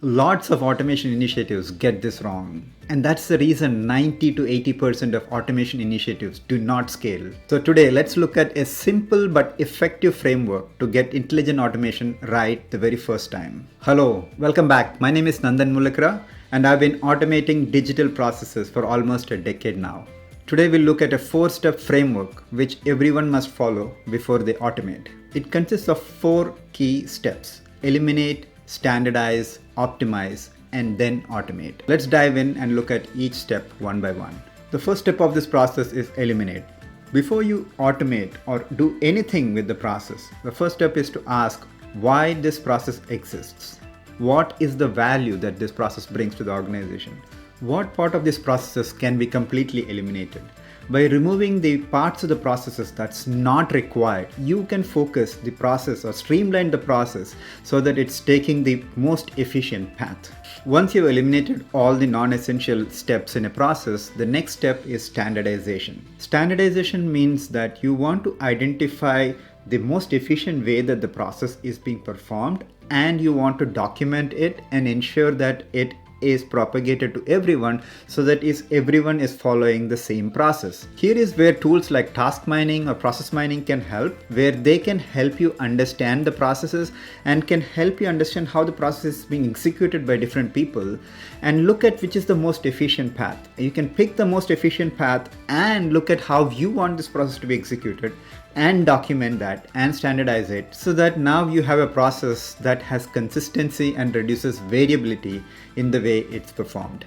Lots of automation initiatives get this wrong. And that's the reason 90 to 80% of automation initiatives do not scale. So today, let's look at a simple but effective framework to get intelligent automation right the very first time. Hello, welcome back. My name is Nandan Mulakra, and I've been automating digital processes for almost a decade now. Today, we'll look at a 4-step framework which everyone must follow before they automate. It consists of 4 key steps: eliminate, standardize, optimize, and then automate. Let's dive in and look at each step one by one. The first step of this process is eliminate. Before you automate or do anything with the process, the first step is to ask why this process exists. What is the value that this process brings to the organization? What part of this process can be completely eliminated? By removing the parts of the processes that's not required, you can focus the process or streamline the process so that it's taking the most efficient path. Once you've eliminated all the non-essential steps in a process, the next step is standardization. Standardization means that you want to identify the most efficient way that the process is being performed, and you want to document it and ensure that it is propagated to everyone so that everyone is following the same process. Here is where tools like task mining or process mining can help, where they can help you understand the processes and can help you understand how the process is being executed by different people and look at which is the most efficient path. You can pick the most efficient path and look at how you want this process to be executed and document that and standardize it so that now you have a process that has consistency and reduces variability in the way it's performed.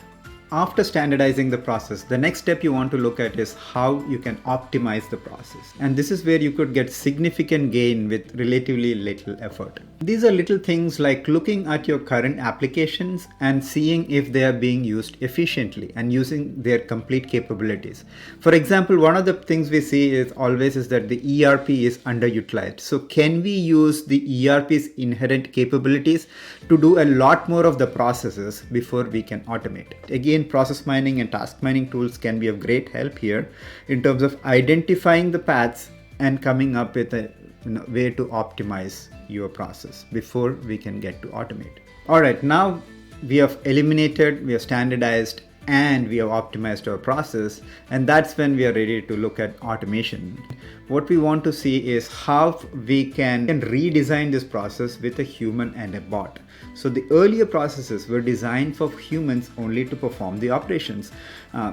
After standardizing the process, the next step you want to look at is how you can optimize the process. And this is where you could get significant gain with relatively little effort. These are little things like looking at your current applications and seeing if they are being used efficiently and using their complete capabilities. For example, one of the things we see is that the ERP is underutilized. So can we use the ERP's inherent capabilities to do a lot more of the processes before we can automate? Again, process mining and task mining tools can be of great help here in terms of identifying the paths and coming up with a way to optimize your process before we can get to automate. All right, now we have eliminated, we have standardized, and we have optimized our process, and that's when we are ready to look at automation. What we want to see is how we can redesign this process with a human and a bot. So the earlier processes were designed for humans only to perform the operations,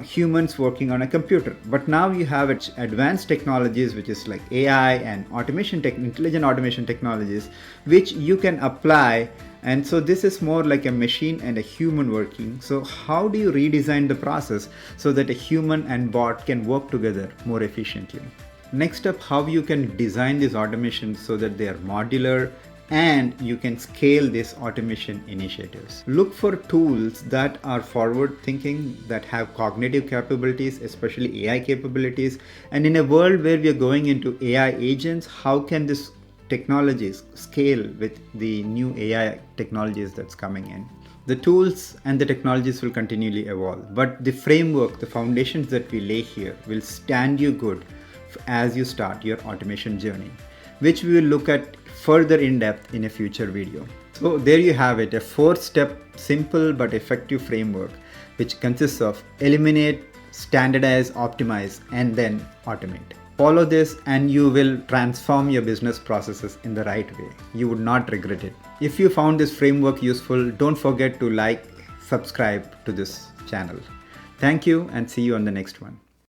humans working on a computer. But now you have advanced technologies, which is like AI and intelligent automation technologies, which you can apply. And so this is more like a machine and a human working. So how do you redesign the process so that a human and bot can work together more efficiently? Next up, how you can design these automations so that they are modular and you can scale these automation initiatives. Look for tools that are forward thinking, that have cognitive capabilities, especially AI capabilities. And in a world where we are going into AI agents, how can this technologies scale with the new AI technologies that's coming in? The tools and the technologies will continually evolve, but the framework, the foundations that we lay here will stand you good as you start your automation journey, which we will look at further in depth in a future video. So there you have it, a 4-step simple but effective framework which consists of eliminate, standardize, optimize, and then automate. Follow this and you will transform your business processes in the right way. You would not regret it. If you found this framework useful, don't forget to like, subscribe to this channel. Thank you and see you on the next one.